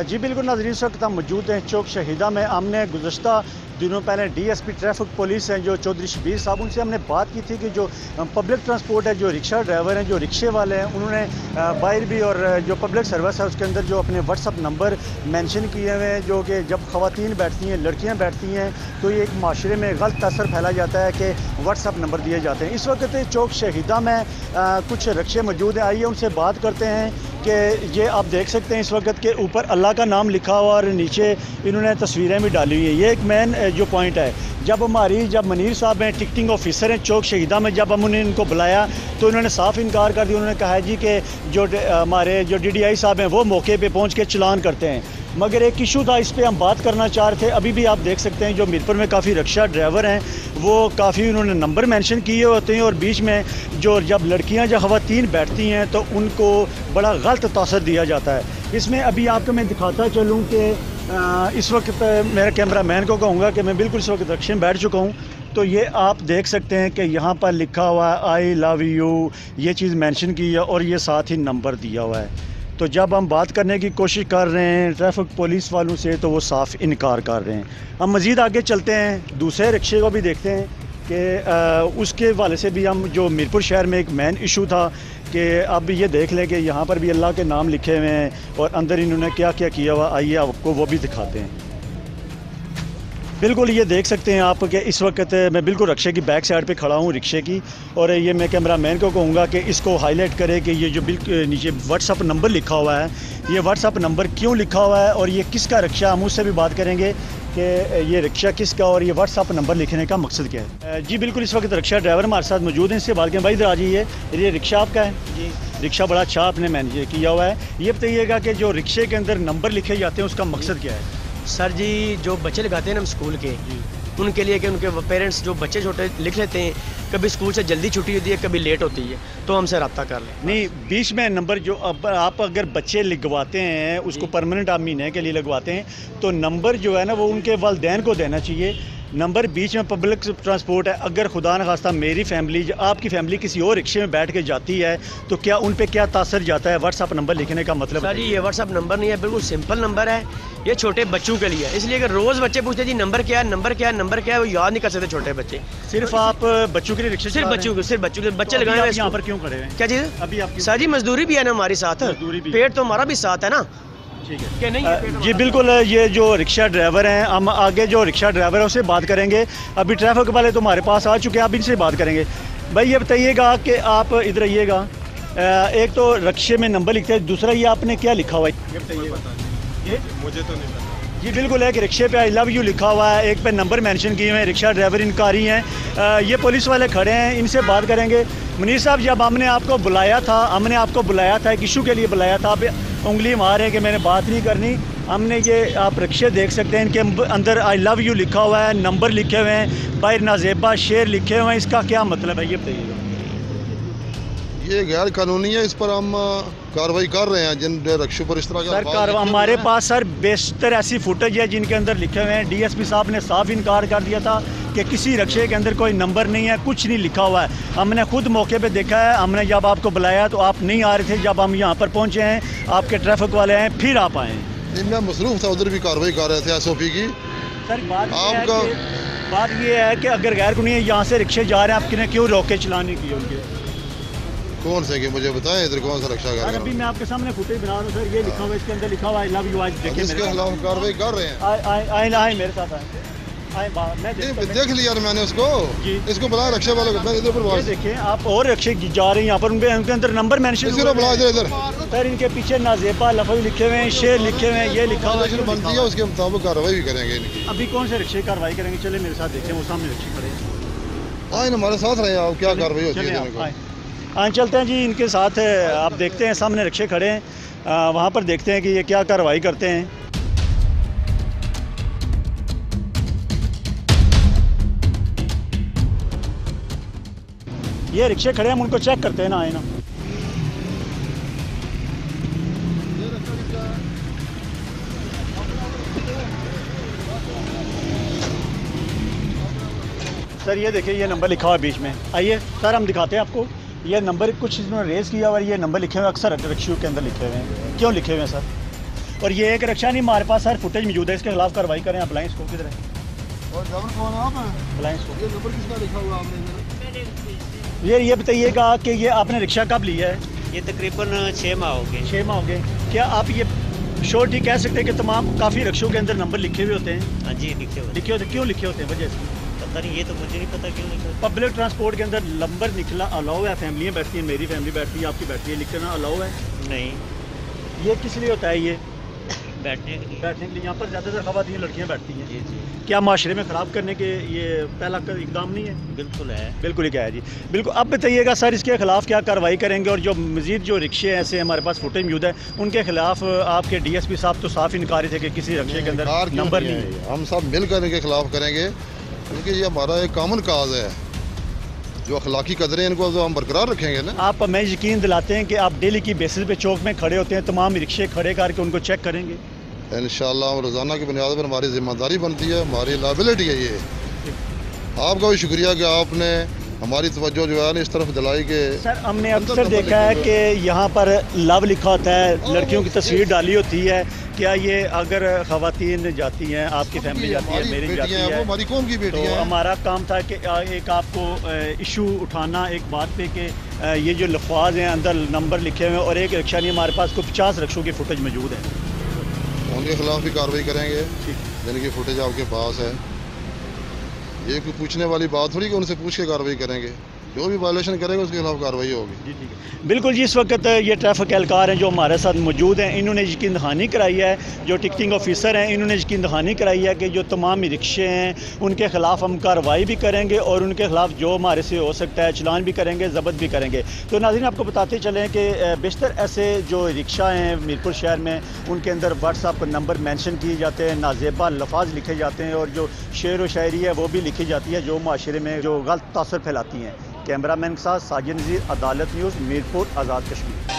जी बिल्कुल नाज़रीन, इस वक्त हम मौजूद हैं चौक शहीदा में। हमने गुज़श्ता दिनों पहले DSP ट्रैफिक पुलिस हैं जो चौधरी शबीर साहब, उनसे हमने बात की थी कि जो पब्लिक ट्रांसपोर्ट है, जो रिक्शा ड्राइवर हैं, जो रिक्शे वाले हैं, उन्होंने बाहर भी और जो पब्लिक सर्विस है उसके अंदर जो अपने व्हाट्सअप नंबर मेंशन किए हुए हैं, जो कि जब ख़वातीन बैठती हैं, लड़कियां बैठती हैं, तो ये एक माशरे में गलत असर फैला जाता है कि व्हाट्सअप नंबर दिए जाते हैं। इस वक्त चौक शहीदा में कुछ रिक्शे मौजूद हैं, आइए उनसे बात करते हैं कि ये आप देख सकते हैं इस वक्त के ऊपर अल्लाह का नाम लिखा हुआ और नीचे इन्होंने तस्वीरें भी डाली हुई हैं। ये एक मेन जो पॉइंट है, जब मनीर साहब हैं, टिकटिंग ऑफिसर हैं चौक शहीदा में, जब हम उन्हें इनको बुलाया तो इन्होंने साफ़ इनकार कर दिया। उन्होंने कहा है जी कि जो हमारे जो DDI साहब हैं वो मौके पे पहुंच के चलान करते हैं, मगर एक इशू था, इस पे हम बात करना चाह रहे थे। अभी भी आप देख सकते हैं जो मीरपुर में काफ़ी रिक्शा ड्राइवर हैं वो काफ़ी उन्होंने नंबर मेंशन किए होते हैं और बीच में जो जब लड़कियां या ख़वातीन बैठती हैं तो उनको बड़ा गलत तासर दिया जाता है। इसमें अभी आपको मैं दिखाता चलूँ कि इस वक्त मेरे कैमरा मैन को कहूँगा कि मैं बिल्कुल इस वक्त रिक्शे में बैठ चुका हूँ, तो ये आप देख सकते हैं कि यहाँ पर लिखा हुआ है आई लव यू, ये चीज़ मेंशन की है और ये साथ ही नंबर दिया हुआ है। तो जब हम बात करने की कोशिश कर रहे हैं ट्रैफिक पुलिस वालों से तो वो साफ़ इनकार कर रहे हैं। हम मज़ीद आगे चलते हैं, दूसरे रिक्शे को भी देखते हैं कि उसके वाले से भी हम जो मीरपुर शहर में एक मेन इशू था कि अब ये देख लें कि यहाँ पर भी अल्लाह के नाम लिखे हुए हैं और अंदर इन्होंने क्या क्या किया हुआ, आइए आपको वो भी दिखाते हैं। बिल्कुल ये देख सकते हैं आप कि इस वक्त मैं बिल्कुल रिक्शे की बैक साइड पे खड़ा हूँ रिक्शे की, और ये मैं कैमरा मैन को कहूँगा कि इसको हाईलाइट करे कि ये जो बिल्कुल नीचे व्हाट्सअप नंबर लिखा हुआ है, ये व्हाट्सअप नंबर क्यों लिखा हुआ है और ये किसका रिक्शा, हम उससे भी बात करेंगे कि ये रिक्शा किसका और ये व्हाट्सअप नंबर लिखने का मकसद क्या है। जी बिल्कुल, इस वक्त रिक्शा ड्राइवर हमारे साथ मौजूद हैं, इससे बात करें। भाई इधर आ जाइए, ये रिक्शा आपका है? जी, रिक्शा बड़ा अच्छा आपने मैनेज किया हुआ है। ये बताइएगा कि जो रिक्शे के अंदर नंबर लिखे जाते हैं उसका मकसद क्या है? सर जी, जो बच्चे लगाते हैं ना हम स्कूल के, उनके लिए कि उनके पेरेंट्स जो बच्चे छोटे लिख लेते हैं, कभी स्कूल से जल्दी छुट्टी होती है, कभी लेट होती है, तो हमसे रब्ता कर लें। नहीं, बीच में नंबर जो अब आप अगर बच्चे लगवाते हैं उसको परमानेंट आप महीने के लिए लगवाते हैं, तो नंबर जो है ना वो उनके वालिदैन को देना चाहिए। नंबर बीच में पब्लिक ट्रांसपोर्ट है, अगर खुदा न खास्ता मेरी फैमिली आपकी फैमिली किसी और रिक्शे में बैठ के जाती है तो क्या उन पे क्या तासर जाता है व्हाट्सअप नंबर लिखने का मतलब? सर जी, ये व्हाट्सअप नंबर नहीं है, बिल्कुल सिंपल नंबर है, ये छोटे बच्चों के लिए। इसलिए अगर रोज़ बच्चे पूछते जी नंबर क्या है, नंबर क्या है, नंबर क्या है, वो याद नहीं कर सकते छोटे बच्चे। सिर्फ आप बच्चों के लिए रिक्शे? सिर्फ बच्चों के बच्चे लगाए हुए यहाँ पर क्यों खड़े हैं? क्या चीज़? अभी आप सर जी मजदूरी भी है ना हमारे साथ, पेट तो हमारा भी साथ है ना। ठीक है क्या नहीं जी बिल्कुल, ये जो रिक्शा ड्राइवर हैं, हम आगे जो रिक्शा ड्राइवर है उससे बात करेंगे। अभी ट्रैफिक वाले तो हमारे पास आ चुके हैं, आप इनसे बात करेंगे। भाई ये बताइएगा कि आप इधर आइएगा, एक तो रिक्शे में नंबर लिखते हैं, दूसरा ये आपने क्या लिखा हुआ है ये बताइएगा? मुझे तो नहीं पता जी बिल्कुल, एक रिक्शे पे आई लव यू लिखा हुआ है, एक पे नंबर मेंशन किए हुए हैं, रिक्शा ड्राइवर इनकारी हैं। ये पुलिस वाले खड़े हैं, इनसे बात करेंगे। मनीर साहब, जब हमने आपको बुलाया था एक इशू के लिए बुलाया था, आप उंगली मार रहे हैं कि मैंने बात नहीं करनी। हमने ये आप रिक्शे देख सकते हैं, इनके अंदर आई लव यू लिखा हुआ है, नंबर लिखे हुए हैं, बाहर नाजेबा शेर लिखे हुए हैं, इसका क्या मतलब है ये बताइएगा? ये गैर कानूनी है, इस पर हम कार्रवाई कर रहे हैं जिन रिक्शों पर इस तरह सर हमारे पास सर बेशतर ऐसी फुटेज है जिनके अंदर लिखे हुए हैं। DSP साहब ने साफ इनकार कर दिया था कि किसी रिक्शे के अंदर कोई नंबर नहीं है, कुछ नहीं लिखा हुआ है। हमने खुद मौके पे देखा है, हमने जब आपको बुलाया तो आप नहीं आ रहे थे, जब हम यहाँ पर पहुँचे हैं आपके ट्रैफिक वाले हैं फिर आप आए हैं। मैं मसरूफ था, उधर भी कार्रवाई कर रहे थे SOP की। सर बात ये है कि अगर गैर कानूनी यहाँ से रिक्शे जा रहे हैं, आपने क्यों रोके चलाने की उनके? कौन से कि मुझे बताएं इधर कौन सा रिक्शा कर रहा है? अभी मैं आपके सामने फुटेज बना रहा हूँ सर, ये लिखा हुआ है, इसके अंदर लिखा हुआ है आई लव यू। आज देखिए इसके खिलाफ कार्रवाई कर रहे हैं। आए मेरे साथ मैं देख लिया मैंने उसको, इसको बुला रिक्शे वाले को, इधर देखिए आप और रिक्शे जा रहे हैं, यहाँ पर उनके अंदर नंबर मेंशन बुला इधर सर, इनके पीछे नाजेबा लफ्ज़ लिखे हुए हैं, शेर लिखे हुए हैं, ये लिखा हुआ है बनती है, उसके मुताबिक कार्रवाई भी करेंगे इनकी। अभी कौन से रिक्शे कार्रवाई करेंगे? चले मेरे साथ देखें, वो सामने रिक्शे खड़े हैं। हाँ, हमारे साथ रहे आप, क्या कार्रवाई होती है? हाँ चलते हैं जी इनके साथ, आप देखते हैं सामने रिक्शे खड़े हैं, वहाँ पर देखते हैं कि ये क्या कार्रवाई करते हैं। ये रिक्शे खड़े हैं, हम उनको चेक करते हैं ना, आए ना। सर ये देखिए, ये नंबर लिखा हुआ है बीच में, आइए सर हम दिखाते हैं आपको। ये नंबर कुछ इन्होंने रेज़ किया और ये नंबर लिखे हुए अक्सर रिक्शों के अंदर लिखे हुए हैं। क्यों लिखे हुए हैं सर? और ये एक रिक्शा नहीं, हमारे पास सर फुटेज मौजूद है, इसके खिलाफ कार्रवाई करें। आप लाइन इसको किधर है, और ड्राइवर कौन है आप? बुलाएं इसको। ये नंबर किसका लिखा हुआ आपने इधर? ये बताइएगा कि ये आपने रिक्शा कब लिया है? ये तकरीबन 6 माह हो गए। 6 माह हो गए। क्या आप ये श्योरिटी कह सकते हैं कि तमाम काफ़ी रिक्शों के अंदर नंबर लिखे हुए होते हैं? हाँ जी, लिखे हुए। लिखे होते, क्यों लिखे होते हैं, वजह इसकी? पता नहीं, ये तो मुझे नहीं पता क्यों लिखा। पब्लिक ट्रांसपोर्ट के अंदर नंबर निकला अलाउ है, फैमिलियाँ बैठती हैं, मेरी फैमिली बैठती है, आपकी बैठती है, लिखना अलाउ है? नहीं, ये किस लिए होता है? ये बैठने के लिए। बैठने के लिए। यहाँ पर ज़्यादातर ख़वातीन लड़कियाँ बैठती हैं। जी जी, क्या माशरे में ख़राब करने के ये पहला इकदाम नहीं है? बिल्कुल है। बिल्कुल ही क्या है जी, बिल्कुल। अब बताइएगा सर, इसके खिलाफ क्या कार्रवाई करेंगे? और जो मज़ीद जो रिक्शे ऐसे हमारे पास फुटेज मौजूद है, उनके खिलाफ आपके DSP साहब तो साफ इनकारी थे कि किसी रिक्शे के अंदर नंबर नहीं है। हम सब मिलकर इनके खिलाफ करेंगे, क्योंकि ये हमारा एक कॉमन काज है। जो अखलाकी कदरें इनको तो हम बरकरार रखेंगे ना। आप हमें यकीन दिलाते हैं कि आप डेली की बेसिस पे चौक में खड़े होते हैं, तमाम रिक्शे खड़े करके उनको चेक करेंगे? इंशाल्लाह रोज़ाना की बुनियाद पर हमारी जिम्मेदारी बनती है, हमारी लायबिलिटी है ये। आपका भी शुक्रिया कि आपने हमारी तवज्जो जो है ना इस तरफ दिलाई के। सर, हमने अक्सर देखा है कि यहाँ पर लव लिखा होता है, लड़कियों की तस्वीर डाली होती है। क्या ये अगर ख़वातीन जाती हैं, आपकी फैमिली जाती है, मेरी जाती है, वो हमारी कौम की बेटी तो है। हमारा काम था कि एक आपको इशू उठाना एक बात पे कि ये जो लफाज हैं अंदर नंबर लिखे हुए हैं, और एक रिक्शा नहीं, हमारे पास को 50 रिक्शों की फुटेज मौजूद है। उनके खिलाफ भी कार्रवाई करेंगे जिनकी फुटेज आपके पास है। ये कोई पूछने वाली बात थोड़ी कि उनसे पूछ के कार्रवाई करेंगे। जो भी वायलेशन करेगा उसके खिलाफ कार्रवाई होगी। जी ठीक है, बिल्कुल जी। इस वक्त ये ट्रैफिक एहलकार हैं जो हमारे साथ मौजूद हैं, इन्होंने यकीन दहानी कराई है, जो टिकटिंग ऑफिसर हैं इन्होंने यकीन दहानी कराई है कि जो तमाम रिक्शे हैं उनके खिलाफ हम कार्रवाई भी करेंगे, और उनके खिलाफ जो हमारे से हो सकता है चलान भी करेंगे, ज़ब्त भी करेंगे। तो नाज़रीन, आपको बताते चलें कि बेशतर ऐसे जो रिक्शा हैं मीरपुर शहर में, उनके अंदर व्हाट्सअप नंबर मेंशन किए जाते हैं, नाजेबा लफाज लिखे जाते हैं, और जो शेर व शायरी है वो भी लिखी जाती है, जो माशरे में जो गलत तासर फैलाती हैं। कैमरामैन के साथ साजिद नज़ीर, अदालत न्यूज़, मीरपुर, आज़ाद कश्मीर।